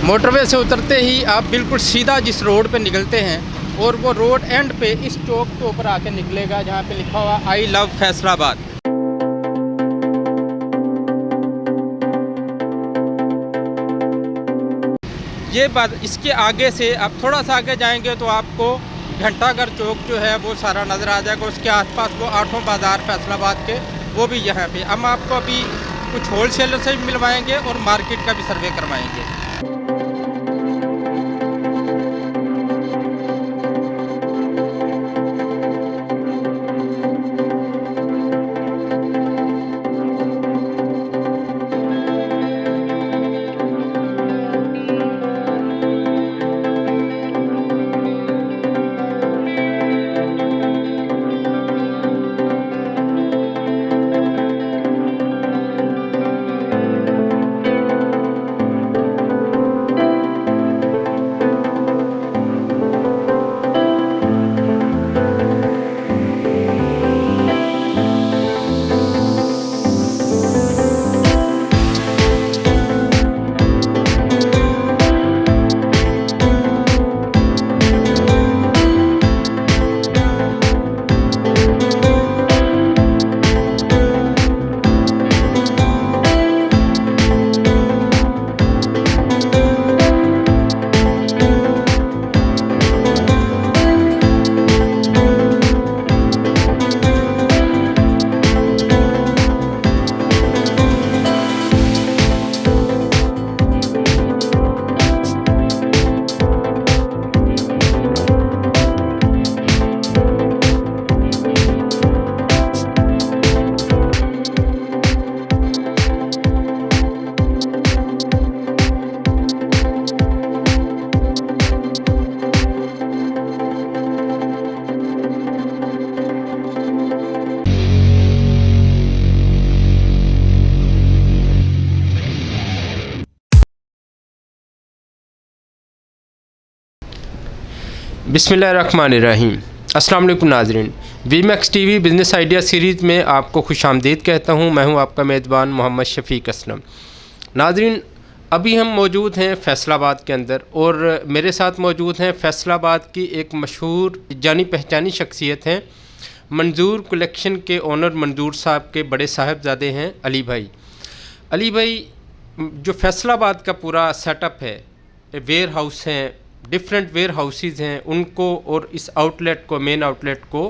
Motorway से उतरते ही आप बिल्कुल सीधा जिस रोड पे निकलते हैं और वो रोड एंड पे इस चौक के ऊपर आके निकलेगा जहाँ पे लिखा हुआ आई लव फैसलाबाद। ये बात, इसके आगे से आप थोड़ा सा आगे जाएंगे तो आपको घंटाघर चौक जो है वो सारा नज़र आ जाएगा। उसके आसपास वो आठों बाज़ार फैसलाबाद के वो भी यहाँ पे। हम आपको अभी कुछ होलसेलर से भी मिलवाएंगे और मार्केट का भी सर्वे करवाएंगे। बिस्मिल्लाहिर्रहमानिर्रहीम। अस्सलाम वालेकुम नाज़रीन, VMAX TV business idea series में आपको खुशामदीद कहता हूं। मैं हूं आपका मेज़बान मोहम्मद शफ़ीक असलम। नाज़रीन, अभी हम मौजूद हैं फैसलाबाद के अंदर और मेरे साथ मौजूद हैं फैसलाबाद की एक मशहूर जानी पहचानी शख्सियत हैं। मंजूर कलेक्शन के ओनर मंजूर साहब के बड़े साहबजादे हैं अली भाई। अली भाई जो फैसलाबाद का पूरा सेटअप है, वेयर हाउस हैं, डिफरेंट वेयर हाउसेस हैं, उनको और इस आउटलेट को, मेन आउटलेट को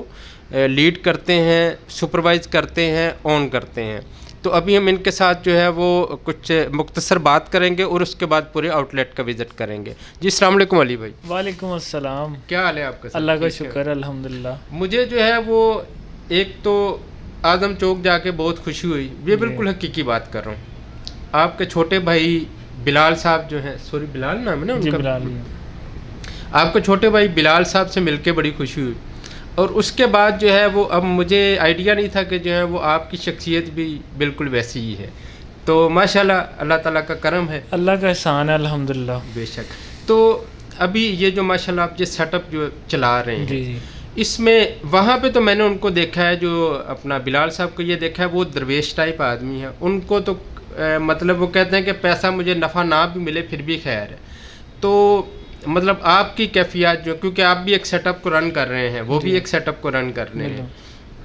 लीड करते हैं, सुपरवाइज़ करते हैं, ऑन करते हैं। तो अभी हम इनके साथ जो है वो कुछ मुख्तसर बात करेंगे और उसके बाद पूरे आउटलेट का विज़िट करेंगे। जी अस्सलाम वालेकुम अली भाई। वालेकुम अस्सलाम। क्या हाल है आपका? अल्लाह का शुक्र, अल्हम्दुलिल्लाह। मुझे जो है वो एक तो आज़म चौक जाके बहुत खुशी हुई, ये बिल्कुल हकीकी बात कर रहा हूँ। आपके छोटे भाई बिलाल साहब जो हैं, सॉरी बिलाल नाम है ना उनका? बिलाल। आपके छोटे भाई बिलाल साहब से मिलके बड़ी खुशी हुई और उसके बाद जो है वो अब मुझे आइडिया नहीं था कि जो है वो आपकी शख्सियत भी बिल्कुल वैसी ही है। तो माशाल्लाह, अल्लाह ताला का करम है, अल्लाह का एहसान है, अल्हम्दुलिल्लाह। बेशक। तो अभी ये जो माशाल्लाह आप जो सेटअप जो चला रहे हैं, जी, इसमें वहाँ पे तो मैंने उनको देखा है, जो अपना बिलाल साहब को ये देखा है, वो दरवेश टाइप आदमी है। उनको तो मतलब वो कहते हैं कि पैसा मुझे नफ़ा ना भी मिले फिर भी खैर है। तो मतलब आपकी कैफियत जो, क्योंकि आप भी एक सेटअप को रन कर रहे हैं, वो भी एक सेटअप को रन कर रहे हैं,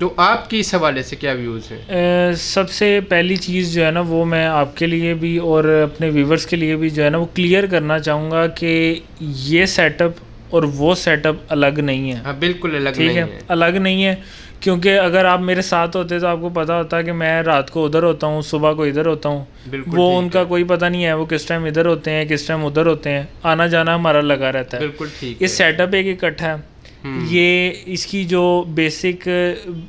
तो आपकी इस हवाले से क्या व्यूज़ हैं? सबसे पहली चीज़ जो है ना वो मैं आपके लिए भी और अपने व्यूवर्स के लिए भी जो है ना वो क्लियर करना चाहूँगा कि ये सेटअप और वो सेटअप अलग नहीं है। हाँ, बिल्कुल अलग नहीं है, अलग नहीं है। क्योंकि अगर आप मेरे साथ होते तो आपको पता होता कि मैं रात को उधर होता हूँ, सुबह को इधर होता हूँ। वो उनका कोई पता नहीं है, वो किस टाइम इधर होते हैं, किस टाइम उधर होते हैं, आना जाना हमारा लगा रहता है। बिल्कुल ठीक। ये सेटअप एक इकट्ठा है। ये इसकी जो बेसिक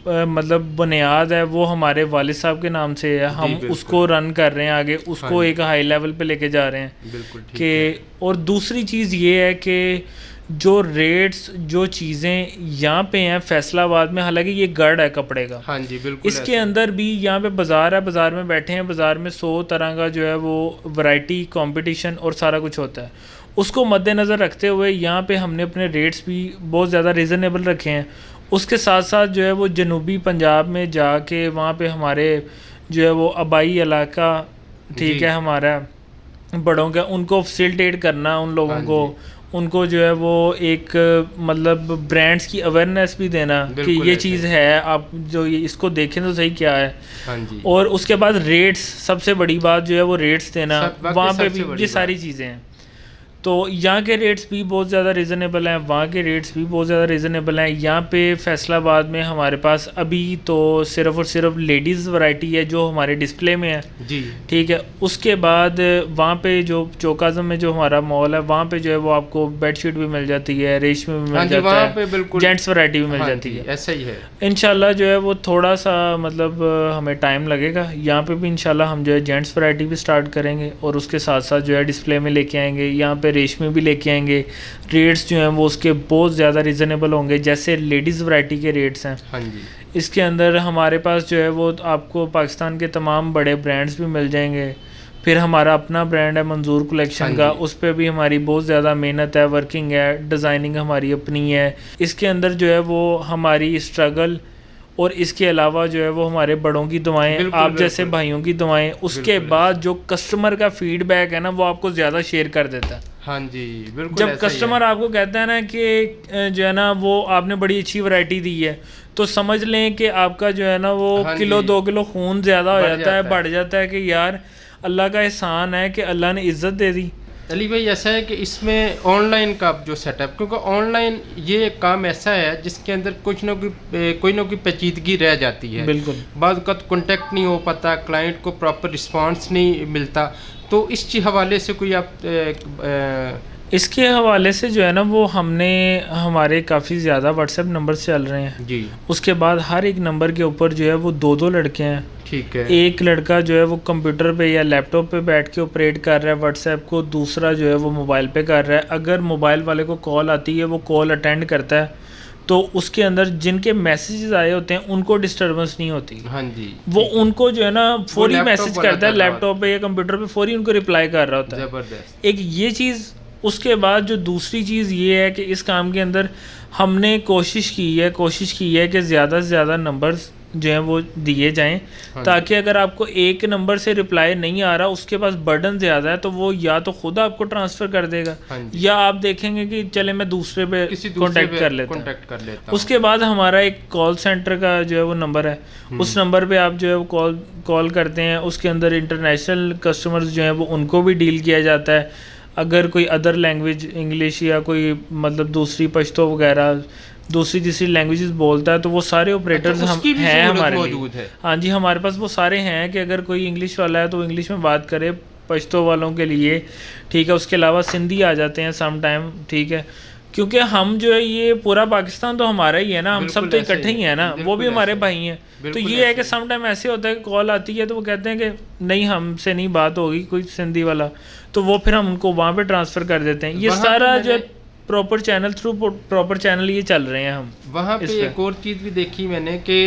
मतलब बुनियाद है वो हमारे वालिद साहब के नाम से है। हम उसको रन कर रहे हैं आगे, उसको एक हाई लेवल पे लेके जा रहे हैं। बिल्कुल ठीक कि और दूसरी चीज़ ये है कि जो रेट्स, जो चीज़ें यहाँ पे हैं फैसलाबाद में, हालांकि ये गढ़ है कपड़े का। हाँ जी, बिल्कुल। इसके अंदर भी यहाँ पे बाज़ार है, बाज़ार में बैठे हैं, बाज़ार में 100 तरह का जो है वो वैरायटी, कंपटीशन और सारा कुछ होता है। उसको मद्देनज़र रखते हुए यहाँ पे हमने अपने रेट्स भी बहुत ज़्यादा रीज़नेबल रखे हैं। उसके साथ साथ जो है वो जनूबी पंजाब में जाके वहाँ पे हमारे जो है वो आबाई इलाका, ठीक है, हमारा बड़ों का, उनको फैसिलिटेट करना उन लोगों हाँ को, उनको जो है वो एक मतलब ब्रांड्स की अवेयरनेस भी देना कि बिल्कुल ये ऐसे चीज़ ही। है, आप जो ये इसको देखें तो सही क्या है। हाँ जी। और उसके बाद रेट्स, सबसे बड़ी बात जो है वो रेट्स देना, वाकई वहाँ पे सबसे भी बड़ी ये सारी बात। चीज़ें हैं। तो यहाँ के रेट्स भी बहुत ज़्यादा रीज़नेबल हैं, वहाँ के रेट्स भी बहुत ज़्यादा रीज़नेबल हैं। यहाँ पे फैसलाबाद में हमारे पास अभी तो सिर्फ़ और सिर्फ लेडीज़ वैरायटी है जो हमारे डिस्प्ले में है, जी ठीक है। उसके बाद वहाँ पे जो चौकाज़म में जो हमारा मॉल है, वहाँ पे जो है वो आपको बेडशीट भी मिल जाती है, रेशमी भी हाँ मिल जी, जाता वहाँ है, पे बिल्कुल। जेंट्स वैरायटी भी मिल हाँ जाती जी, है। ऐसा ही है। इंशाल्लाह जो है वो थोड़ा सा मतलब हमें टाइम लगेगा। यहाँ पे भी इंशाल्लाह हम जो है जेंट्स वैरायटी भी स्टार्ट करेंगे और उसके साथ साथ जो है डिस्प्ले में लेके आएंगे। यहाँ पे रेशमी भी लेके आएंगे। रेट्स जो हैं वो उसके बहुत ज़्यादा रीज़नेबल होंगे, जैसे लेडीज़ वैरायटी के रेट्स हैं। हाँ जी। इसके अंदर हमारे पास जो है वो आपको पाकिस्तान के तमाम बड़े ब्रांड्स भी मिल जाएंगे। फिर हमारा अपना ब्रांड है मंजूर कलेक्शन हाँ का, जी। उस पर भी हमारी बहुत ज़्यादा मेहनत है, वर्किंग है, डिज़ाइनिंग हमारी अपनी है। इसके अंदर जो है वो हमारी स्ट्रगल और इसके अलावा जो है वो हमारे बड़ों की दुआएं, बिल्कुल, आप जैसे बिल्कुल। भाइयों की दुआएं, उसके बिल्कुल बाद जो कस्टमर का फीडबैक है ना वो आपको ज़्यादा शेयर कर देता है। हाँ जी, बिल्कुल जब ऐसा ही है। कस्टमर आपको कहता है ना कि जो है ना वो आपने बड़ी अच्छी वैरायटी दी है, तो समझ लें कि आपका जो है ना वो हाँ किलो जी। 2 किलो खून ज़्यादा हो बढ़ जाता है, जाता है। बढ़ जाता है कि यार अल्लाह का एहसान है कि अल्लाह ने इज़्ज़त दे दी। अली भाई, ऐसा है कि इसमें ऑनलाइन का जो सेटअप, क्योंकि ऑनलाइन ये काम ऐसा है जिसके अंदर कुछ ना कोई ना कोई पेचीदगी रह जाती है। बिल्कुल। बाद वक़्त कॉन्टेक्ट नहीं हो पाता, क्लाइंट को प्रॉपर रिस्पांस नहीं मिलता। तो इस हवाले से कोई आप इसके हवाले से जो है ना वो हमने हमारे काफ़ी ज़्यादा व्हाट्सएप नंबर चल रहे हैं। जी उसके बाद हर एक नंबर के ऊपर जो है वो 2-2 लड़के हैं। ठीक है। एक लड़का जो है वो कंप्यूटर पे या लैपटॉप पे बैठ के ऑपरेट कर रहा है व्हाट्सएप को, दूसरा जो है वो मोबाइल पे कर रहा है। अगर मोबाइल वाले को कॉल आती है वो कॉल अटेंड करता है, तो उसके अंदर जिनके मैसेजेस आए होते हैं उनको डिस्टर्बेंस नहीं होती। हाँ जी, वो उनको जो है ना फौरी लैपटॉप मैसेज वाला करता है कर रहा लैपटॉप पे या कंप्यूटर पे, फौरी उनको रिप्लाई कर रहा होता है। ज़बरदस्त। एक ये चीज़। उसके बाद जो दूसरी चीज़ ये है कि इस काम के अंदर हमने कोशिश की है कि ज़्यादा से ज़्यादा नंबर्स जो हैं वो दिए जाएं, हाँ ताकि अगर आपको एक नंबर से रिप्लाई नहीं आ रहा, उसके पास बर्डन ज़्यादा है, तो वो या तो खुद आपको ट्रांसफ़र कर देगा, हाँ जी। या आप देखेंगे कि चले मैं दूसरे पे किसी दूसरे कॉन्टेक्ट पे कर लेता हूँ। कॉन्टेक्ट कर लेता हूँ। उसके बाद हमारा एक कॉल सेंटर का जो है वो नंबर है, उस नंबर पे आप जो है वो कॉल करते हैं। उसके अंदर इंटरनेशनल कस्टमर्स जो हैं वो उनको भी डील किया जाता है। अगर कोई अदर लैंग्वेज, इंग्लिश या कोई मतलब दूसरी पश्तो वगैरह दूसरी तीसरी लैंग्वेजेस बोलता है, तो वो सारे ऑपरेटर्स अच्छा, हम उसकी भी हैं सहूलत हमारे मौजूद लिए। है। हाँ जी, हमारे पास वो सारे हैं कि अगर कोई इंग्लिश वाला है तो वो इंग्लिश में बात करे पश्तो वालों के लिए, ठीक है। उसके अलावा सिंधी आ जाते हैं सम टाइम, ठीक है। क्योंकि हम जो है ये पूरा पाकिस्तान तो हमारा ही है ना, हम सब बिल्कुल तो ऐसे इकट्ठे ही ही है, हैं ना, वो बिल्कुल भी हमारे ऐसे। भाई हैं। तो बिल्कुल ये है ऐसे कि ही। सम टाइम ऐसे होता है कि कॉल आती है तो वो कहते हैं कि नहीं हमसे नहीं बात होगी कोई सिंधी वाला, तो वो फिर हम उनको वहाँ पे ट्रांसफ़र कर देते हैं। ये वहाँ पे सारा जो मैंने- proper channel through proper channel ये चल रहे हैं हम वहाँ पे इस पे। एक और चीज़ भी देखी मैंने कि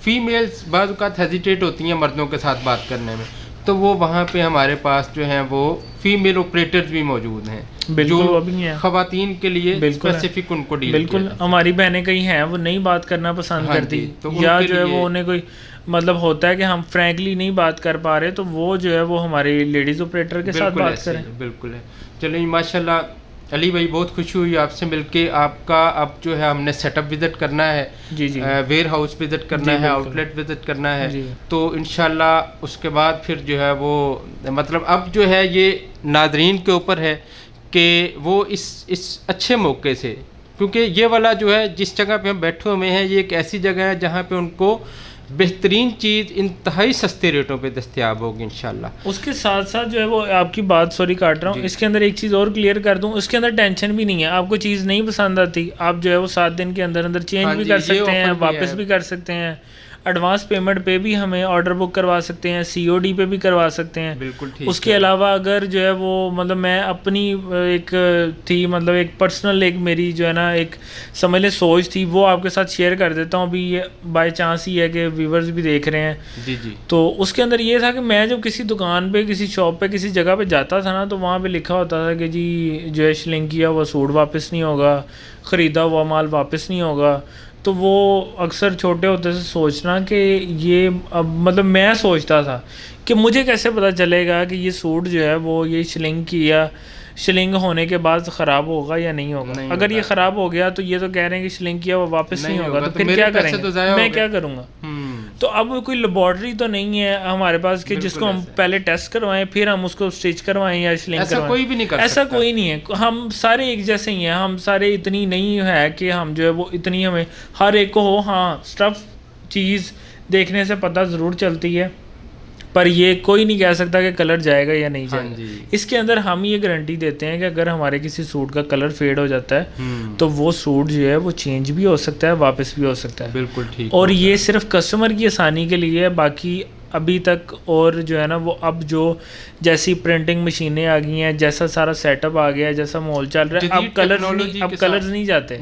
फीमेल्स बाज़ औक़ात हेजिटेट होती हैं मर्दों के साथ बात करने में, तो वो वहाँ पे हमारे पास जो हैं वो फीमेल ऑपरेटर्स भी मौजूद हैं, बिल्कुल, जो वो भी हैं। ख़वातीन के लिए बिल्कुल है। स्पेसिफिक उनको डील बिल्कुल, किया जाता हमारी बहनें कई हैं वो नहीं बात करना पसंद हाँ करती, जी, तो या उनके जो है लिए- वो उन्हें कोई मतलब होता है कि हम फ्रैंकली नहीं बात कर पा रहे, तो वो जो है वो हमारे लेडीज़ ऑपरेटर के साथ बिल्कुल बात ऐसे करें। ही, बिल्कुल है। चलिए माशाल्लाह अली भाई, बहुत खुशी हुई आपसे मिलके। आपका अब जो है हमने सेटअप विज़िट करना है, जी जी वेयर हाउस विज़िट करना जी, है, बिल्कुल। आउटलेट विज़िट करना है, जी। तो इंशाल्लाह उसके बाद फिर जो है वो मतलब अब जो है ये नादरीन के ऊपर है कि वो इस अच्छे मौके से, क्योंकि ये वाला जो है जिस जगह पे हम बैठे हुए हैं ये एक ऐसी जगह है जहाँ पे उनको बेहतरीन चीज़ इंतहाई सस्ते रेटों पे दस्तयाब होगी इंशाल्लाह। उसके साथ साथ जो है वो आपकी बात सॉरी काट रहा हूँ, जी। इसके अंदर एक चीज़ और क्लियर कर दूँ, इसके अंदर टेंशन भी नहीं है। आपको चीज़ नहीं पसंद आती, आप जो है वो 7 दिन के अंदर अंदर चेंज हाँ भी जी, कर ये सकते हैं, ऑफर भी वापस है। भी कर सकते हैं। एडवांस पेमेंट पे भी हमें ऑर्डर बुक करवा सकते हैं, COD पे भी करवा सकते हैं। बिल्कुल ठीक उसके है। अलावा अगर जो है वो मतलब मैं अपनी एक थी मतलब एक पर्सनल एक मेरी जो है ना एक समझ ले सोच थी, वो आपके साथ शेयर कर देता हूँ। अभी ये बाय चांस ही है कि व्यूवर्स भी देख रहे हैं, जी जी तो उसके अंदर ये था कि मैं जब किसी दुकान पे, किसी शॉप पे, किसी जगह पे जाता था ना, तो वहाँ पे लिखा होता था कि जी जो है शिलिंग किया हुआ सूट वापस नहीं होगा, ख़रीदा हुआ माल वापस नहीं होगा। तो वो अक्सर छोटे होते से सोचना कि ये अब मतलब मैं सोचता था कि मुझे कैसे पता चलेगा कि ये सूट जो है वो ये शिलिंग होने के बाद ख़राब होगा या नहीं होगा। अगर ये ख़राब हो गया तो ये तो कह रहे हैं कि शिलिंग किया वो वापस नहीं होगा, तो फिर क्या करेंगे, मैं क्या करूँगा। तो अब कोई लेबॉर्ट्री तो नहीं है हमारे पास कि जिसको हम पहले टेस्ट करवाएं फिर हम उसको स्टिच करवाएं या शिलिंग करवाएं। कोई भी नहीं कर ऐसा कोई नहीं है, हम सारे एक जैसे ही हैं। हम सारे इतनी नहीं है कि हम जो है वो इतनी हमें हर एक को हो। हाँ, स्टफ़ चीज़ देखने से पता ज़रूर चलती है, पर ये कोई नहीं कह सकता कि कलर जाएगा या नहीं जाएगा। इसके अंदर हम ये गारंटी देते हैं कि अगर हमारे किसी सूट का कलर फेड हो जाता है तो वो सूट जो है वो चेंज भी हो सकता है, वापस भी हो सकता है। बिल्कुल ठीक। और ये सिर्फ कस्टमर की आसानी के लिए है, बाकी अभी तक और जो है ना वो अब जो जैसी प्रिंटिंग मशीनें आ गई हैं, जैसा सारा सेटअप आ गया है, जैसा माहौल चल रहा है, अब कलर्स नहीं जाते।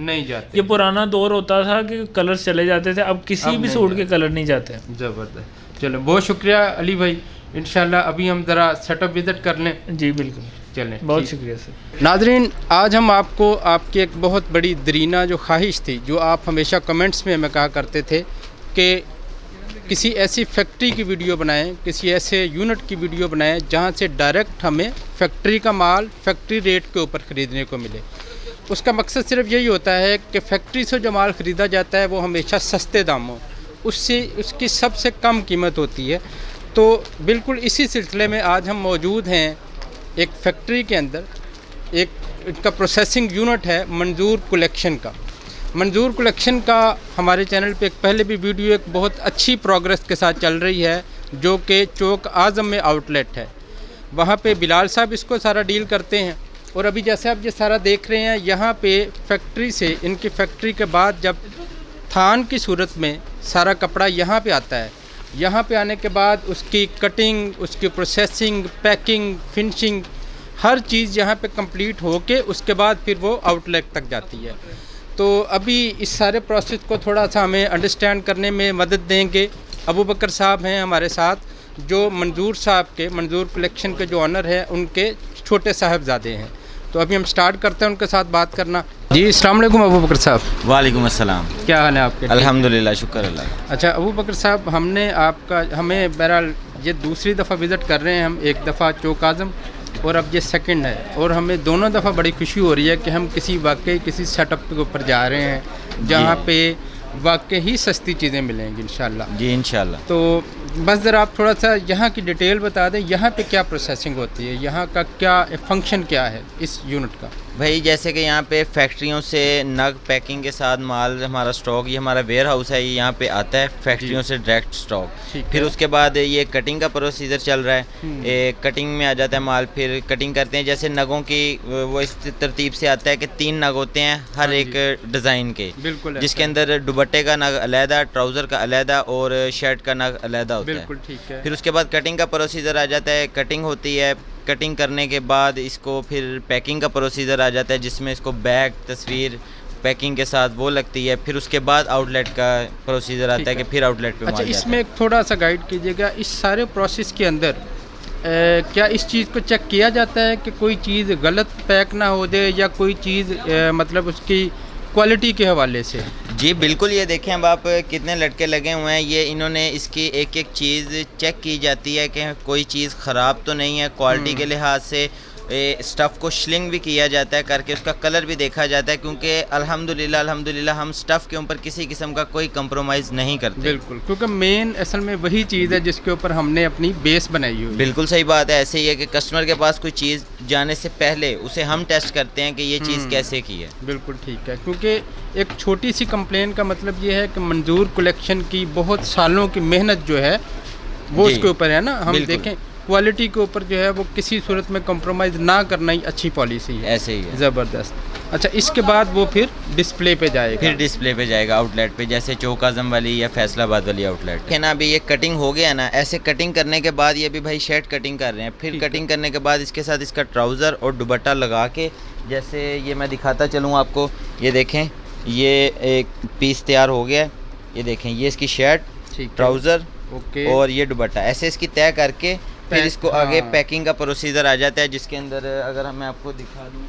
ये पुराना दौर होता था कि कलर्स चले जाते थे, अब किसी भी सूट के कलर नहीं जाते। ज़बरदस्त। चलो, बहुत शुक्रिया अली भाई। इंशाल्लाह अभी हम ज़रा सेटअप विज़िट कर लें। जी बिल्कुल, चलें, बहुत शुक्रिया सर। नाज़रीन, आज हम आपको आपकी एक बहुत बड़ी दरीना जो ख्वाहिश थी, जो आप हमेशा कमेंट्स में हमें कहा करते थे कि किसी ऐसी फैक्ट्री की वीडियो बनाएं, किसी ऐसे यूनिट की वीडियो बनाएं जहां से डायरेक्ट हमें फैक्ट्री का माल फैक्ट्री रेट के ऊपर ख़रीदने को मिले। उसका मकसद सिर्फ यही होता है कि फैक्ट्री से जो माल ख़रीदा जाता है वो हमेशा सस्ते दामों, उससे उसकी सबसे कम कीमत होती है। तो बिल्कुल इसी सिलसिले में आज हम मौजूद हैं एक फैक्ट्री के अंदर। एक इनका प्रोसेसिंग यूनिट है मंजूर कलेक्शन का। मंजूर कलेक्शन का हमारे चैनल पे एक पहले भी वीडियो एक बहुत अच्छी प्रोग्रेस के साथ चल रही है, जो कि चौक आज़म में आउटलेट है। वहाँ पे बिलाल साहब इसको सारा डील करते हैं। और अभी जैसे आप ये सारा देख रहे हैं, यहाँ पे फैक्ट्री से, इनकी फैक्ट्री के बाद जब थान की सूरत में सारा कपड़ा यहाँ पे आता है, यहाँ पे आने के बाद उसकी कटिंग, उसकी प्रोसेसिंग, पैकिंग, फिनिशिंग, हर चीज़ यहाँ पे कंप्लीट होके उसके बाद फिर वो आउटलेट तक जाती है। तो अभी इस सारे प्रोसेस को थोड़ा सा हमें अंडरस्टैंड करने में मदद देंगे अबू बकर साहब हैं हमारे साथ, जो मंजूर कलेक्शन के जो ऑनर हैं, उनके छोटे साहबजादे हैं। तो अभी हम स्टार्ट करते हैं उनके साथ बात करना। जी, अस्सलाम वालेकुम अबू बकर साहब। वालेकुम अस्सलाम। क्या हाल है आपके? अल्हम्दुलिल्लाह, शुक्र अल्लाह। अच्छा अबू बकर साहब, हमें बहरहाल ये दूसरी दफ़ा विज़िट कर रहे हैं हम। एक दफ़ा चौक आज़म और अब ये सेकंड है, और हमें दोनों दफ़ा बड़ी खुशी हो रही है कि हम किसी सेटअप के ऊपर जा रहे हैं जहाँ पे वाकई ही सस्ती चीज़ें मिलेंगी इंशाल्लाह। जी इंशाल्लाह। तो बस ज़रा आप थोड़ा सा यहाँ की डिटेल बता दें, यहाँ पे क्या प्रोसेसिंग होती है, यहाँ का क्या फंक्शन क्या है इस यूनिट का? भाई जैसे कि यहाँ पे फैक्ट्रियों से नग पैकिंग के साथ माल हमारा स्टॉक, ये हमारा वेयर हाउस है, ये यहाँ पे आता है फैक्ट्रियों से डायरेक्ट स्टॉक। फिर उसके बाद ये कटिंग का प्रोसीजर चल रहा है, कटिंग में आ जाता है माल, फिर कटिंग करते हैं। जैसे नगों की वो इस तरतीब से आता है कि 3 नग होते हैं हर एक डिज़ाइन के, जिसके अंदर दुपट्टे का नग अलहदा, ट्राउज़र का अलहदा और शर्ट का नग अलहदा होता है। फिर उसके बाद कटिंग का प्रोसीजर आ जाता है, कटिंग होती है। कटिंग करने के बाद इसको फिर पैकिंग का प्रोसीजर आ जाता है, जिसमें इसको बैग, तस्वीर, पैकिंग के साथ वो लगती है। फिर उसके बाद आउटलेट का प्रोसीजर आता है कि फिर आउटलेट पे। अच्छा, इसमें थोड़ा सा गाइड कीजिएगा, इस सारे प्रोसेस के अंदर क्या इस चीज़ को चेक किया जाता है कि कोई चीज़ गलत पैक ना हो जाए, या कोई चीज़ मतलब उसकी क्वालिटी के हवाले से? जी बिल्कुल, ये देखें अब आप कितने लटके लगे हुए हैं, ये इन्होंने इसकी एक एक चीज़ चेक की जाती है कि कोई चीज़ ख़राब तो नहीं है। क्वालिटी के लिहाज से स्टफ़ को शिलिंग भी किया जाता है करके, उसका कलर भी देखा जाता है, क्योंकि अल्हम्दुलिल्लाह हम स्टफ़ के ऊपर किसी किस्म का कोई कंप्रोमाइज़ नहीं करते। बिल्कुल, क्योंकि मेन असल में वही चीज़ है जिसके ऊपर हमने अपनी बेस बनाई हुई। बिल्कुल सही बात है। ऐसे ही है कि कस्टमर के पास कोई चीज़ जाने से पहले उसे हम टेस्ट करते हैं कि ये चीज़ कैसे की है। बिल्कुल ठीक है, क्योंकि एक छोटी सी कंप्लेन का मतलब ये है कि मंजूर कलेक्शन की बहुत सालों की मेहनत जो है वो उसके ऊपर है ना। हम देखें क्वालिटी के ऊपर जो है वो किसी सूरत में कंप्रोमाइज़ ना करना ही अच्छी पॉलिसी है। ऐसे ही है। ज़बरदस्त। अच्छा, इसके बाद वो फिर डिस्प्ले पे जाएगा? फिर डिस्प्ले पे जाएगा आउटलेट पे, जैसे चौक आज़म वाली या फैसलाबाद वाली आउटलेट है ना। अभी ये कटिंग हो गया ना, ऐसे कटिंग करने के बाद ये भी भाई शर्ट कटिंग कर रहे हैं। फिर कटिंग करने के बाद इसके साथ इसका ट्राउज़र और दुपट्टा लगा के, जैसे ये मैं दिखाता चलूँ आपको, ये देखें ये एक पीस तैयार हो गया है। ये देखें, ये इसकी शर्ट, ट्राउज़र और ये दुपट्टा, ऐसे इसकी तय करके फिर इसको आगे पैकिंग का प्रोसीजर आ जाता है, जिसके अंदर अगर मैं आपको दिखा दूँ,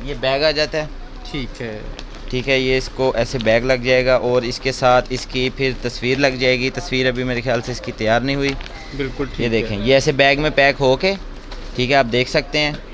ये बैग आ जाता है। ठीक है। ठीक है, ये इसको ऐसे बैग लग जाएगा और इसके साथ इसकी फिर तस्वीर लग जाएगी। तस्वीर अभी मेरे ख्याल से इसकी तैयार नहीं हुई। बिल्कुल ठीक ये देखें, ये ऐसे बैग में पैक हो के, ठीक है, आप देख सकते हैं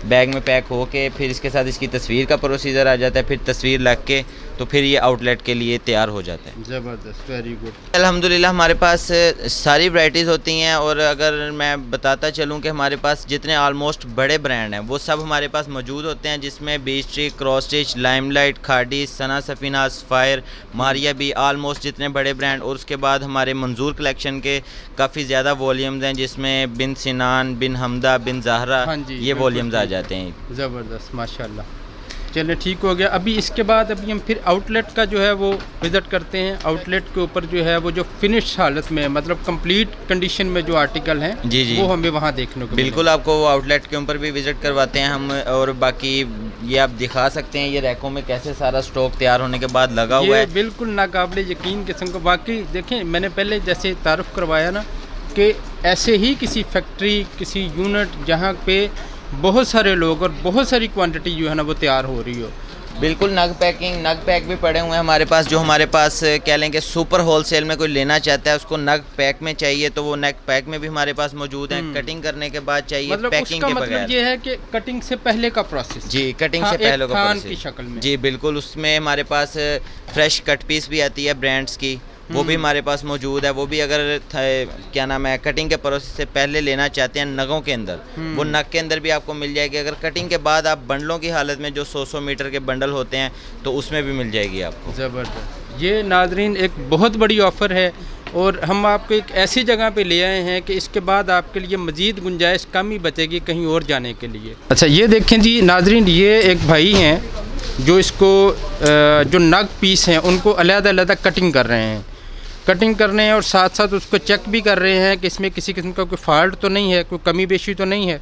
बैग में पैक हो के फिर इसके साथ इसकी तस्वीर का प्रोसीजर आ जाता है, फिर तस्वीर लग के तो फिर ये आउटलेट के लिए तैयार हो जाता है। ज़बरदस्त, वेरी गुड। अल्हम्दुलिल्लाह हमारे पास सारी वैराइटीज़ होती हैं और अगर मैं बताता चलूं कि हमारे पास जितने ऑलमोस्ट बड़े ब्रांड हैं वो सब हमारे पास मौजूद होते हैं, जिसमें B Street, Cross Stitch, Limelight, Khaadi, Sana Safina, fire, Maria भी, ऑलमोस्ट जितने बड़े ब्रांड। और उसके बाद हमारे मंजूर कलेक्शन के काफ़ी ज़्यादा वॉल्यूम्स हैं, जिसमें बिन सिनान, बिन हमदा, बिन ज़हरा, हाँ जी, ये बिल्कुल वॉल्यूम्स आ ठीक। जाते हैं। ज़बरदस्त, माशाल्लाह। चलिए ठीक हो गया। अभी इसके बाद अभी हम फिर आउटलेट का जो है वो विज़िट करते हैं। आउटलेट के ऊपर जो है वो जो फिनिश हालत में, मतलब कंप्लीट कंडीशन में जो आर्टिकल हैं जी जी, वो हमें वहाँ देखने को बिल्कुल आपको वो आउटलेट के ऊपर भी विज़िट करवाते हैं हम। और बाकी ये आप दिखा सकते हैं ये रैकों में कैसे सारा स्टॉक तैयार होने के बाद लगा हुआ ये है। बिल्कुल नाकाबिले यकीन किस्म का। बाकी देखें, मैंने पहले जैसे तारुफ करवाया ना कि ऐसे ही किसी फैक्ट्री, किसी यूनिट जहाँ पे बहुत सारे लोग और बहुत सारी क्वांटिटी जो है ना वो तैयार हो रही हो। बिल्कुल, नग पैक भी पड़े हुए हैं हमारे पास, जो हमारे पास कह लें कि सुपर होलसेल में कोई लेना चाहता है, उसको नग पैक में चाहिए तो वो नग पैक में भी हमारे पास मौजूद हैं। कटिंग करने के बाद चाहिए, मतलब पैकिंग उसका के मतलब बगैर। ये है कि कटिंग से पहले का प्रोसेस। जी, कटिंग हाँ, से पहले एक का थान प्रोसेस की शक्ल में। जी बिल्कुल, उसमें हमारे पास फ्रेश कट पीस भी आती है ब्रांड्स की, वो भी हमारे पास मौजूद है। वो भी अगर क्या नाम है कटिंग के प्रोसेस से पहले लेना चाहते हैं नगों के अंदर, वो नग के अंदर भी आपको मिल जाएगी। अगर कटिंग के बाद आप बंडलों की हालत में जो 100 मीटर के बंडल होते हैं तो उसमें भी मिल जाएगी आपको। ज़बरदस्त। ये नाजरीन एक बहुत बड़ी ऑफ़र है और हम आपको एक ऐसी जगह पे ले आए हैं कि इसके बाद आपके लिए मज़ीद गुंजाइश कम ही बचेगी कहीं और जाने के लिए। अच्छा, ये देखें जी नाजरीन, ये एक भाई हैं जो इसको जो नग पीस हैं उनको अलग-अलग कटिंग कर रहे हैं, और साथ साथ उसको चेक भी कर रहे हैं कि इसमें किसी किस्म का कोई फॉल्ट तो नहीं है, कोई कमी बेशी तो नहीं है।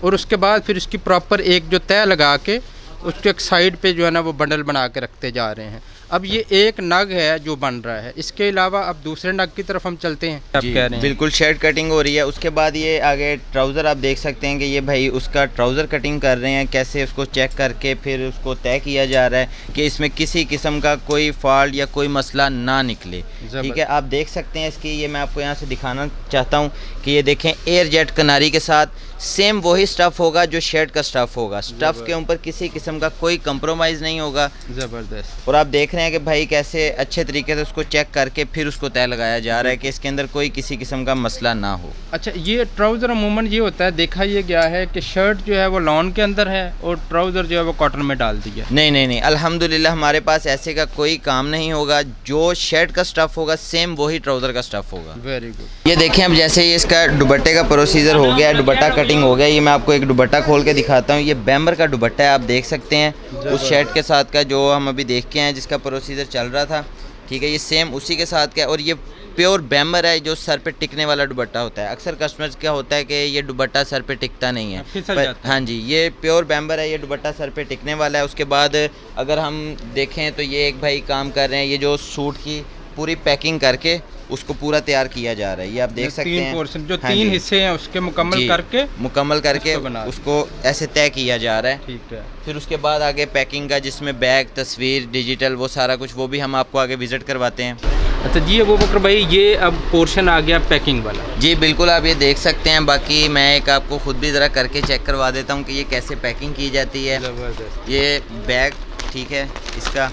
और उसके बाद फिर इसकी प्रॉपर एक जो तय लगा के उसके एक साइड पे जो है ना वो बंडल बना के रखते जा रहे हैं। अब ये एक नग है जो बन रहा है, इसके अलावा अब दूसरे नग की तरफ हम चलते हैं। आप जी, कह रहे हैं बिल्कुल शर्ट कटिंग हो रही है। उसके बाद ये आगे ट्राउज़र आप देख सकते हैं कि ये भाई उसका ट्राउज़र कटिंग कर रहे हैं, कैसे उसको चेक करके फिर उसको तय किया जा रहा है कि इसमें किसी किस्म का कोई फॉल्ट या कोई मसला ना निकले। ठीक है, आप देख सकते हैं इसकी, ये मैं आपको यहाँ से दिखाना चाहता हूँ कि ये देखें एयर जेट किनारी के साथ सेम वही स्टफ़ होगा जो शर्ट का स्टफ़ होगा। स्टफ़ के ऊपर किसी किस्म का कोई कंप्रोमाइज़ नहीं होगा। ज़बरदस्त। और आप देख रहे हैं कि भाई कैसे अच्छे तरीके से उसको चेक करके फिर उसको तय लगाया जा रहा है कि इसके अंदर कोई किसी किस्म का मसला ना हो। अच्छा, ये ट्राउज़र अमूमन ये होता है, देखा ये गया है कि शर्ट जो है वो लॉन के अंदर है और ट्राउज़र जो है वो कॉटन में डाल दिया। नहीं, अल्हम्दुलिल्लाह हमारे पास ऐसे का कोई काम नहीं होगा। जो शर्ट का स्टफ़ होगा सेम वही ट्राउज़र का स्टफ़ होगा। Very good. ये देखें, अब जैसे ये इसका दुपट्टे का प्रोसीजर हो गया है, दुपट्टा कटिंग हो गया। ये मैं आपको एक दुपट्टा खोल के दिखाता हूँ। ये बैम्बर का दुपट्टा है, आप देख सकते हैं उस शर्ट के साथ का जो हम अभी देख के हैं जिसका प्रोसीजर चल रहा था। ठीक है, ये सेम उसी के साथ का है और ये प्योर बैम्बर है जो सर पे टिकने वाला दुपट्टा होता है। अक्सर कस्टमर्स क्या होता है कि ये दुपट्टा सर पे टिकता नहीं है, फिसल जाता है। हाँ जी, ये प्योर बैम्बर है, ये दुपट्टा सर पे टिकने वाला है। उसके बाद अगर हम देखें तो ये एक भाई काम कर रहे हैं, ये जो सूट की पूरी पैकिंग करके उसको पूरा तैयार किया जा रहा है। ये आप देख सकते हैं, पोर्शन जो हाँ 3 जी, हिस्से हैं उसके मुकम्मल जी, करके उसको ऐसे तय किया जा रहा है। ठीक है। फिर उसके बाद आगे पैकिंग का, जिसमें बैग, तस्वीर, डिजिटल, वो सारा कुछ वो भी हम आपको आगे विज़िट करवाते हैं। अच्छा जी, वो बकर भाई ये अब पोर्शन आ गया पैकिंग वाला। जी बिल्कुल, आप ये देख सकते हैं। बाकी मैं एक आपको ख़ुद भी ज़रा करके चेक करवा देता हूँ कि ये कैसे पैकिंग की जाती है। ज़बरदस्त। ये बैग, ठीक है, इसका।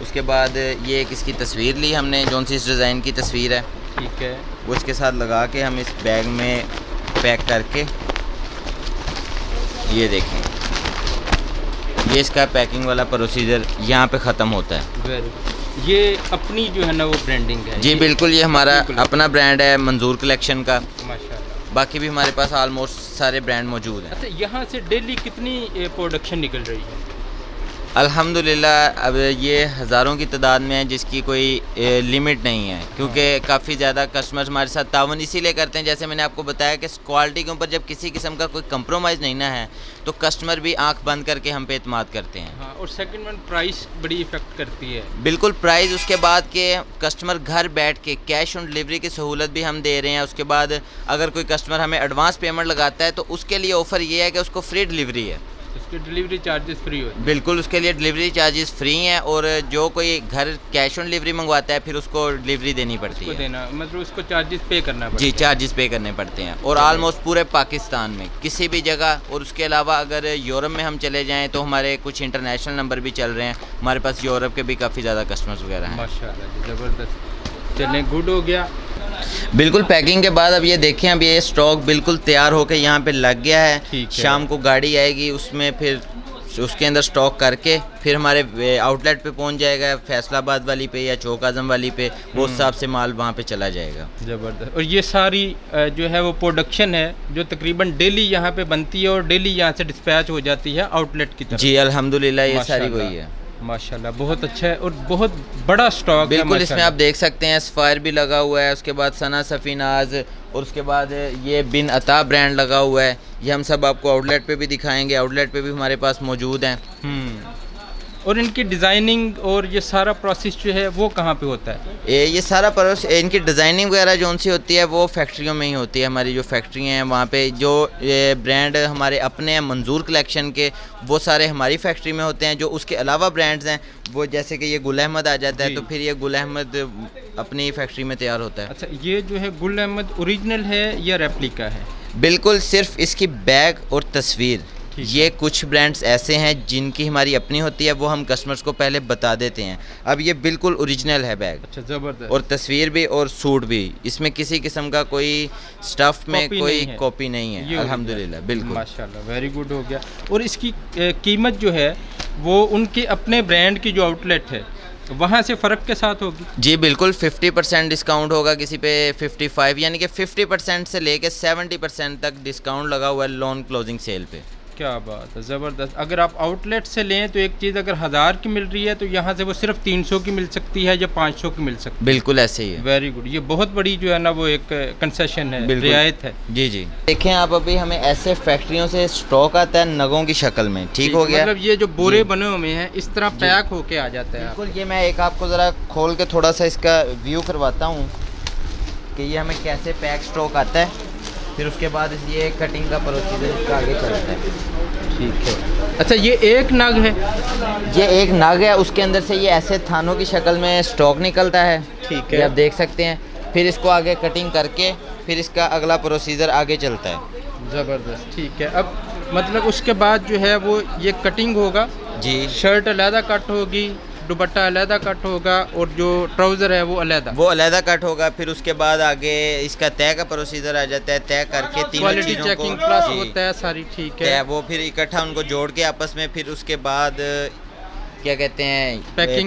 उसके बाद ये एक इसकी तस्वीर ली हमने, जौन सी इस डिज़ाइन की तस्वीर है, ठीक है, वो इसके साथ लगा के हम इस बैग में पैक करके, ये देखें, ये इसका पैकिंग वाला प्रोसीजर यहाँ पे ख़त्म होता है। ये अपनी जो है ना वो ब्रांडिंग है। जी बिल्कुल, ये हमारा अपना ब्रांड है मंजूर कलेक्शन का। माशाल्लाह। बाकी भी हमारे पास ऑलमोस्ट सारे ब्रांड मौजूद हैं। अच्छा, यहाँ से डेली कितनी प्रोडक्शन निकल रही है? अल्हम्दुलिल्लाह अब ये हज़ारों की तादाद में है, जिसकी कोई लिमिट नहीं है, क्योंकि काफ़ी ज़्यादा कस्टमर्स हमारे साथ तावन इसीलिए करते हैं, जैसे मैंने आपको बताया कि क्वालिटी के ऊपर जब किसी किस्म का कोई कंप्रोमाइज़ नहीं ना है तो कस्टमर भी आंख बंद करके हम पे एतमाद करते हैं। हाँ, और सेकंड वन प्राइस बड़ी इफेक्ट करती है। बिल्कुल, प्राइस। उसके बाद के कस्टमर घर बैठ के कैश ऑन डिलीवरी की सहूलत भी हम दे रहे हैं। उसके बाद अगर कोई कस्टमर हमें एडवांस पेमेंट लगाता है तो उसके लिए ऑफ़र ये है कि उसको फ्री डिलीवरी है। उसके डिलीवरी चार्जेस फ्री होते हैं? बिल्कुल, उसके लिए डिलीवरी चार्जेस फ्री हैं और जो कोई घर कैश ऑन डिलीवरी मंगवाता है फिर उसको डिलीवरी देनी पड़ती उसको है। देना मतलब उसको चार्जेस पे करना पड़ता जी, है? चार्जेस पे करने पड़ते हैं और ऑलमोस्ट पूरे पाकिस्तान में किसी भी जगह। और उसके अलावा अगर यूरोप में हम चले जाएं तो हमारे कुछ इंटरनेशनल नंबर भी चल रहे हैं, हमारे पास यूरोप के भी काफ़ी ज़्यादा कस्टमर्स वगैरह हैं। माशाल्लाह जी, ज़बरदस्त। चलें, गुड हो गया। बिल्कुल पैकिंग के बाद अब ये देखें, अब ये स्टॉक बिल्कुल तैयार होकर यहाँ पे लग गया है। ठीक है। शाम को गाड़ी आएगी, उसमें फिर उसके अंदर स्टॉक करके फिर हमारे आउटलेट पे पहुँच जाएगा, फैसलाबाद वाली पे या चौक आज़म वाली पे, वो हिसाब से माल वहाँ पे चला जाएगा। ज़बरदस्त। और ये सारी जो है वो प्रोडक्शन है जो तकरीबन डेली यहाँ पे बनती है और डेली यहाँ से डिस्पैच हो जाती है आउटलेट की तरफ? जी अल्हम्दुलिल्लाह, ये सारी माशाल्लाह, वही है। माशाल्लाह, बहुत अच्छा है और बहुत बड़ा स्टॉक है। बिल्कुल, इसमें माशाल्लाह। आप देख सकते हैं सफ़ायर भी लगा हुआ है, उसके बाद सना सफ़ीनाज और उसके बाद ये बिन अता ब्रांड लगा हुआ है। ये हम सब आपको आउटलेट पे भी दिखाएंगे, आउटलेट पे भी हमारे पास मौजूद हैं। और इनकी डिज़ाइनिंग और ये सारा प्रोसेस जो है वो कहाँ पे होता है? ये सारा प्रोसेस, इनकी डिज़ाइनिंग वगैरह जो सी होती है वो फैक्ट्रियों में ही होती है। हमारी जो फैक्ट्री हैं वहाँ पे जो ये ब्रांड हमारे अपने हैं मंजूर कलेक्शन के, वो सारे हमारी फैक्ट्री में होते हैं। जो उसके अलावा ब्रांड्स हैं वो जैसे कि ये गुल अहमद आ जाता है जी। तो फिर ये गुल अहमद अपनी फैक्ट्री में तैयार होता है। अच्छा, ये जो है गुल अहमद ओरिजिनल है या रेप्लिका है? बिल्कुल, सिर्फ इसकी बैग और तस्वीर, ठीक है। ये कुछ ब्रांड्स ऐसे हैं जिनकी हमारी अपनी होती है, वो हम कस्टमर्स को पहले बता देते हैं। अब ये बिल्कुल ओरिजिनल है बैग, अच्छा, ज़बरदस्त। और तस्वीर भी और सूट भी, इसमें किसी किस्म का कोई स्टफ में कॉपी कोई नहीं है। कॉपी नहीं ये है original। अल्हम्दुलिल्लाह। बिल्कुल माशाल्लाह, वेरी गुड हो गया। और इसकी कीमत जो है वो उनके अपने ब्रांड की जो आउटलेट है वहाँ से फ़र्क के साथ होगी? जी बिल्कुल, 50% डिस्काउंट होगा किसी पे 55, यानी कि 50% से लेके 70% तक डिस्काउंट लगा हुआ है लोन क्लोजिंग सेल पे। क्या बात है, ज़बरदस्त। अगर आप आउटलेट से लें तो एक चीज़ अगर 1000 की मिल रही है तो यहाँ से वो सिर्फ 300 की मिल सकती है या 500 की मिल सकती है? बिल्कुल ऐसे ही है। Very good. ये बहुत बड़ी जो है ना वो एक कंसेशन है, बिल्कुल। रियायत है। जी जी, देखें आप, अभी हमें ऐसे फैक्ट्रियों से स्टॉक आता है नगों की शक्ल में। ठीक हो गया, मतलब ये जो बोरे जी। बने हुए हैं इस तरह पैक होके आ जाता है। बिल्कुल। ये मैं एक आपको ज़रा खोल के थोड़ा सा इसका व्यू करवाता हूँ कि ये हमें कैसे पैक स्टॉक आता है, फिर उसके बाद ये कटिंग का प्रोसीजर इसका आगे चलता है। ठीक है। अच्छा, ये एक नग है? ये एक नग है, उसके अंदर से ये ऐसे थानों की शक्ल में स्टॉक निकलता है। ठीक ये है। आप देख सकते हैं। फिर इसको आगे कटिंग करके फिर इसका अगला प्रोसीजर आगे चलता है। ज़बरदस्त। ठीक है। अब मतलब उसके बाद जो है वो ये कटिंग होगा, जी शर्ट अलहदा कट होगी, दुपट्टा अलहदा कट होगा और जो ट्राउज़र है वो अलहदा? वो अलहदा कट होगा। फिर उसके बाद आगे इसका तय का प्रोसीजर आ जाता है। तय करके तीनों क्वालिटी चीज़ों को, चेकिंग प्लस जी, होता है सारी। ठीक तय है। वो फिर इकट्ठा उनको जोड़ के आपस में, फिर उसके बाद क्या कहते हैं,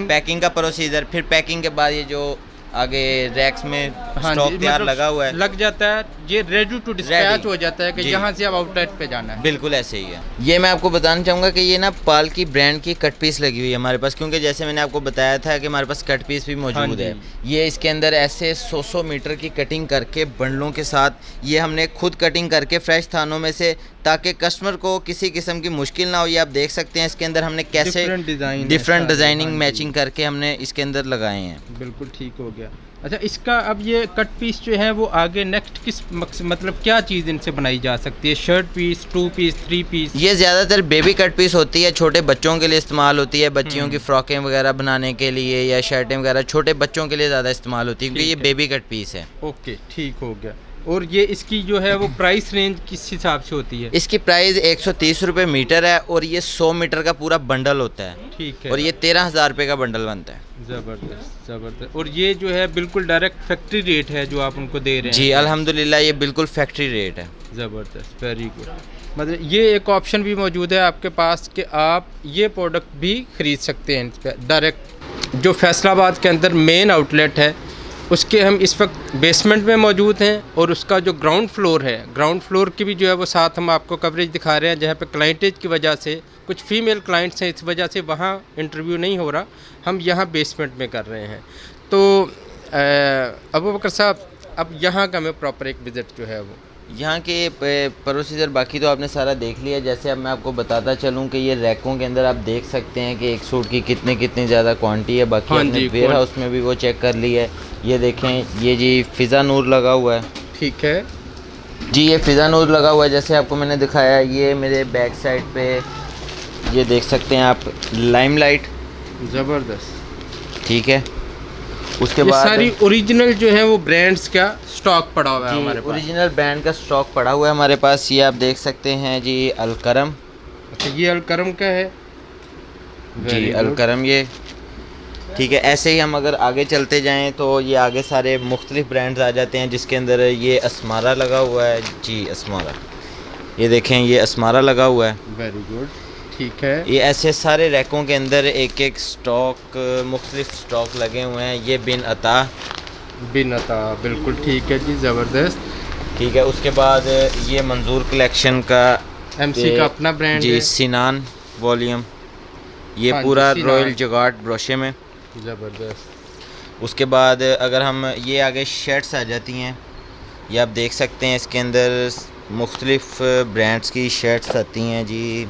पैकिंग का प्रोसीजर। फिर पैकिंग के बाद ये जो आगे रैक्स में हाँ स्टॉक जी, तैयार मतलब लगा हुआ है, लग जाता है, ये रेडी टू डिस्पैच Ready। हो जाता है कि जी। यहाँ से अब आउटलेट पे जाना है। बिल्कुल ऐसे ही है। ये मैं आपको बताना चाहूँगा कि ये ना पाल की ब्रांड की कट पीस लगी हुई है हमारे पास, क्योंकि जैसे मैंने आपको बताया था कि हमारे पास कट पीस भी हाँ मौजूद जी। है। ये इसके अंदर ऐसे 100 मीटर की कटिंग करके बंडलों के साथ ये हमने खुद कटिंग करके फ्रेश थानों में से, ताकि कस्टमर को किसी किस्म की मुश्किल ना हो। ये आप देख सकते हैं इसके अंदर हमने कैसे डिफरेंट डिज़ाइनिंग मैचिंग करके हमने इसके अंदर लगाए हैं। बिल्कुल ठीक हो गया। अच्छा, इसका अब ये कट पीस जो है वो आगे नेक्स्ट किस मतलब क्या चीज़ इनसे बनाई जा सकती है? Shirt piece, 2 piece, 3 piece? ये ज़्यादातर बेबी कट पीस होती है, छोटे बच्चों के लिए इस्तेमाल होती है, बच्चियों की फ्रॉकें वगैरह बनाने के लिए या शर्टें वगैरह छोटे बच्चों के लिए ज़्यादा इस्तेमाल होती है, क्योंकि ये ठीक है। बेबी कट पीस है। ओके, ठीक हो गया। और ये इसकी जो है वो प्राइस रेंज किस हिसाब से होती है? इसकी प्राइस 130 रुपये मीटर है और ये 100 मीटर का पूरा बंडल होता है। ठीक है। और ये 13,000 रुपये का बंडल बनता है। ज़बरदस्त, ज़बरदस्त। और ये जो है बिल्कुल डायरेक्ट फैक्ट्री रेट है जो आप उनको दे रहे हैं? जी अल्हम्दुलिल्लाह, ये बिल्कुल फैक्ट्री रेट है। ज़बरदस्त, वेरी गुड। मतलब ये एक ऑप्शन भी मौजूद है आपके पास कि आप ये प्रोडक्ट भी ख़रीद सकते हैं इस पर डायरेक्ट। जो फैसलाबाद के अंदर मेन आउटलेट है उसके हम इस वक्त बेसमेंट में मौजूद हैं, और उसका जो ग्राउंड फ्लोर है, ग्राउंड फ्लोर की भी जो है वो साथ हम आपको कवरेज दिखा रहे हैं, जहाँ पे क्लाइंटेज की वजह से कुछ फ़ीमेल क्लाइंट्स हैं, इस वजह से वहाँ इंटरव्यू नहीं हो रहा, हम यहाँ बेसमेंट में कर रहे हैं। तो अबू बकर साहब, अब यहाँ का हमें प्रॉपर एक विज़िट जो है वो यहाँ के प्रोसीजर बाकी तो आपने सारा देख लिया। जैसे अब मैं आपको बताता चलूँ कि ये रैकों के अंदर आप देख सकते हैं कि एक सूट की कितनी ज़्यादा क्वांटिटी है। बाकी हाँ हमने जी, वेयर हाउस में भी वो चेक कर ली है। ये देखें, ये जी फ़िज़ा नूर लगा हुआ है। ठीक है जी, ये फ़िज़ा नूर लगा हुआ है, जैसे आपको मैंने दिखाया। ये मेरे बैक साइड पे ये देख सकते हैं आप, लाइमलाइट, ज़बरदस्त। ठीक है। उसके ये बाद सारी ओरिजिनल जो है वो ब्रांड्स का स्टॉक पड़ा हुआ है हमारे पास। ओरिजिनल ब्रांड का स्टॉक पड़ा हुआ है हमारे पास। ये आप देख सकते हैं जी, अलकरम। अच्छा, ये अलकरम का है जी, अलकरम ये, ठीक है। ऐसे ही हम अगर आगे चलते जाएं तो ये आगे सारे मुख्तलिफ ब्रांड्स आ जाते हैं, जिसके अंदर ये असमारा लगा हुआ है जी, असमारा। ये देखें, ये असमारा लगा हुआ है। वेरी गुड, ठीक है। ये ऐसे सारे रैकों के अंदर एक एक स्टॉक, मुख्तलिफ स्टॉक लगे हुए हैं। ये बिन अता, बिल्कुल ठीक है जी, ज़बरदस्त। ठीक है। उसके बाद ये मंजूर कलेक्शन का, एमसी का अपना ब्रांड जी, है। सिनान वॉल्यूम, ये हाँ जी, पूरा सिनान। रॉयल जगाट ब्रोशे में। ज़बरदस्त। उसके बाद अगर हम ये आगे शर्ट्स आ जाती हैं, ये आप देख सकते हैं, इसके अंदर मुख्तलिफ ब्रांड्स की शर्ट्स आती हैं जी।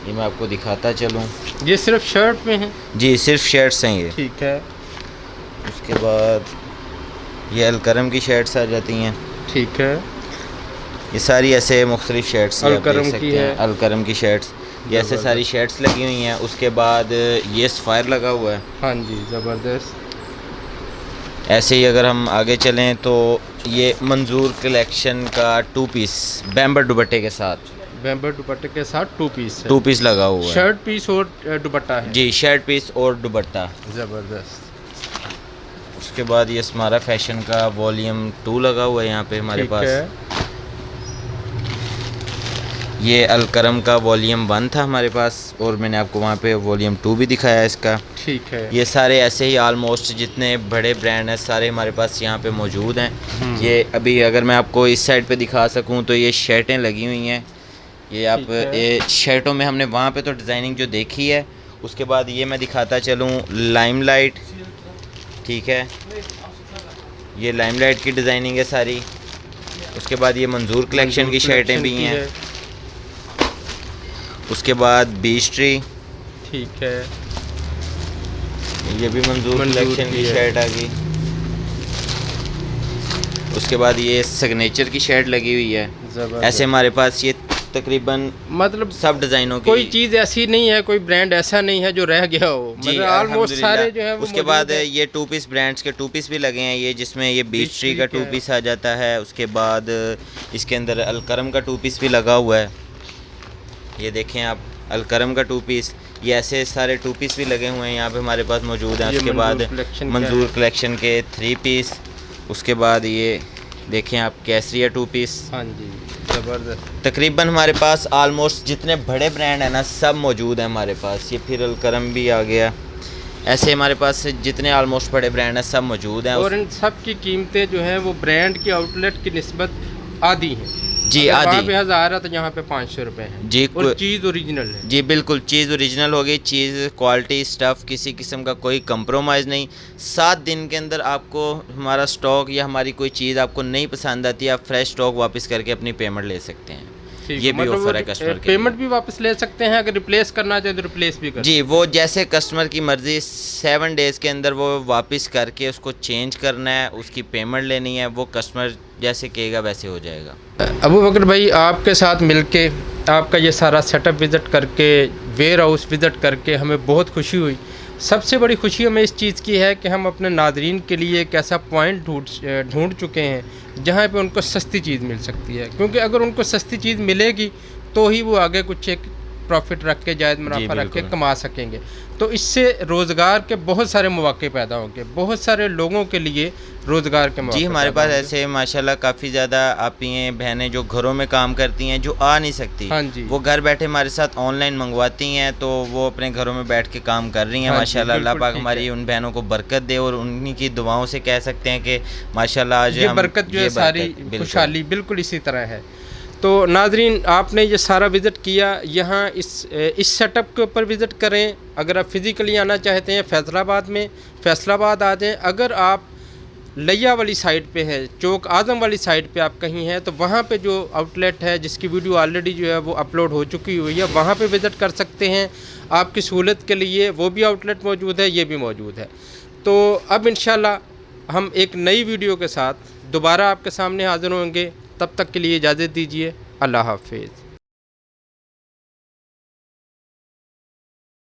ये मैं आपको दिखाता चलूँ। ये सिर्फ शर्ट में है जी, सिर्फ शर्ट्स हैं ये। ठीक है। उसके बाद ये अलकरम की शर्ट्स आ जाती हैं। ठीक है। ये सारी ऐसे मुख्तलिफ शर्ट्स ये आप अलकरम देख की सकते हैं, है। अलकरम की शर्ट्स, ये ऐसे ज़बरदस्त। सारी शर्ट्स लगी हुई हैं। उसके बाद ये सफ़ायर लगा हुआ है। हाँ जी, ज़बरदस्त। ऐसे ही अगर हम आगे चलें तो ये मंजूर कलेक्शन का 2 पीस बैम्बर दुपट्टे के साथ, बैम्बर दुपट्टे के साथ 2 पीस है। 2 पीस लगा हुआ है। शर्ट पीस और दुपट्टा है जी, शर्ट पीस और दुपट्टा। ज़बरदस्त। उसके बाद ये स्मारा फैशन का वॉल्यूम 2 लगा हुआ है यहाँ पे हमारे ठीक पास। है। ये अलकरम का वॉल्यूम 1 था हमारे पास, और मैंने आपको वहाँ पे वॉल्यूम 2 भी दिखाया इसका। ठीक है। ये सारे ऐसे ही ऑलमोस्ट जितने बड़े ब्रांड हैं सारे हमारे पास यहाँ पे मौजूद हैं। ये अभी अगर मैं आपको इस साइड पे दिखा सकूँ तो ये शर्टें लगी हुई हैं। ये आप ठीक है। ये शर्टों में हमने वहाँ पे तो डिज़ाइनिंग जो देखी है। उसके बाद ये मैं दिखाता चलूँ, लाइमलाइट, ठीक है, ये लाइमलाइट की डिज़ाइनिंग है सारी। उसके बाद ये मंजूर कलेक्शन की शर्टें भी हैं। उसके बाद बीच ट्री, ठीक है। ये भी मंजूर कलेक्शन की है। शर्ट आ गई। उसके बाद ये सिग्नेचर की शर्ट लगी हुई है। ज़बरदस्त। ऐसे हमारे पास ये तकरीबन मतलब सब डिज़ाइनों की कोई चीज़ ऐसी नहीं है, कोई ब्रांड ऐसा नहीं है जो रह गया हो। जी, मतलब ऑलमोस्ट अल्हम्दुलिल्लाह। सारे जो है वो उसके मौजूद बाद हैं। ये 2 पीस ब्रांड्स के 2 पीस भी लगे हैं, ये जिसमें ये बीच ट्री का ट्री 2 का पीस आ जाता है। उसके बाद इसके अंदर अलकरम का 2 पीस भी लगा हुआ है। ये देखें आप, अलकरम का 2 पीस, ये ऐसे सारे 2 पीस भी लगे हुए हैं यहाँ पे हमारे पास मौजूद हैं। ये उसके बाद मंजूर कलेक्शन का मंजूर है। कलेक्शन के 3 पीस। उसके बाद ये देखें आप, केसरिया 2 पीस। हाँ जी, ज़बरदस्त। तकरीबन हमारे पास ऑलमोस्ट जितने बड़े ब्रांड हैं ना सब मौजूद हैं हमारे पास। ये फिर अलकरम भी आ गया। ऐसे हमारे पास जितने ऑलमोस्ट बड़े ब्रांड हैं सब मौजूद हैं। और इन सब की कीमतें जो हैं वो ब्रांड की आउटलेट की निस्बत आधी हैं। जी, अगर वहाँ आधी। पे 1000 है तो यहाँ पे 500 रुपये है जी, और चीज़ ओरिजिनल है। जी बिल्कुल, चीज़ ओरिजिनल होगी। चीज़ क्वालिटी स्टफ़ किसी किस्म का कोई कंप्रोमाइज़ नहीं। 7 दिन के अंदर आपको हमारा स्टॉक या हमारी कोई चीज़ आपको नहीं पसंद आती, आप फ्रेश स्टॉक वापस करके अपनी पेमेंट ले सकते हैं। ठीक ये है, भी मतलब ऑफर है वो कस्टमर के पेमेंट लिए। भी वापस ले सकते हैं, अगर रिप्लेस करना चाहे तो रिप्लेस भी कर। जी, वो जैसे कस्टमर की मर्ज़ी, 7 डेज़ के अंदर वो वापस करके उसको चेंज करना है, उसकी पेमेंट लेनी है, वो कस्टमर जैसे कहेगा वैसे हो जाएगा। अबू बकर भाई, आपके साथ मिलके, आपका ये सारा सेटअप विज़िट करके, वेयर हाउस विज़िट करके हमें बहुत खुशी हुई। सबसे बड़ी खुशी हमें इस चीज़ की है कि हम अपने नादरीन के लिए एक ऐसा पॉइंट ढूंढ चुके हैं जहाँ पे उनको सस्ती चीज़ मिल सकती है। क्योंकि अगर उनको सस्ती चीज़ मिलेगी तो ही वो आगे कुछ एक प्रॉफिट रख के, जायज़ मुनाफा रख के कमा सकेंगे। तो इससे रोज़गार के बहुत सारे मौके पैदा होंगे, बहुत सारे लोगों के लिए रोज़गार के मौके। जी, हमारे पास ऐसे माशाल्लाह काफ़ी ज़्यादा आपी हैं बहनें जो घरों में काम करती हैं, जो आ नहीं सकती। हाँ जी, वो घर बैठे हमारे साथ ऑनलाइन मंगवाती हैं, तो वो अपने घरों में बैठ के काम कर रही हैं। हाँ जी, माशाल्लाह, अल्लाह बिल्कुल पाक ठीक हमारी है। उन बहनों को बरकत दे, और उन्हीं की दुआओं से कह सकते हैं कि माशाल्लाह आज ये हम बरकत जो है ये सारी बरकत, बिल्कुल। खुशहाली बिल्कुल इसी तरह है। तो नाजरीन, आपने ये सारा विज़िट किया, यहाँ इस सेटअप के ऊपर विज़िट करें। अगर आप फिज़िकली आना चाहते हैं फैसलाबाद में, फैसलाबाद आ जाएँ। अगर आप लिया वाली साइड पे है, चौक आज़म वाली साइड पे आप कहीं हैं, तो वहाँ पे जो आउटलेट है जिसकी वीडियो ऑलरेडी जो है वो अपलोड हो चुकी हुई है, वहाँ पे विज़िट कर सकते हैं। आपकी सहूलत के लिए वो भी आउटलेट मौजूद है, ये भी मौजूद है। तो अब इंशाल्लाह हम एक नई वीडियो के साथ दोबारा आपके सामने हाज़िर होंगे। तब तक के लिए इजाज़त दीजिए। अल्लाह हाफ़िज़।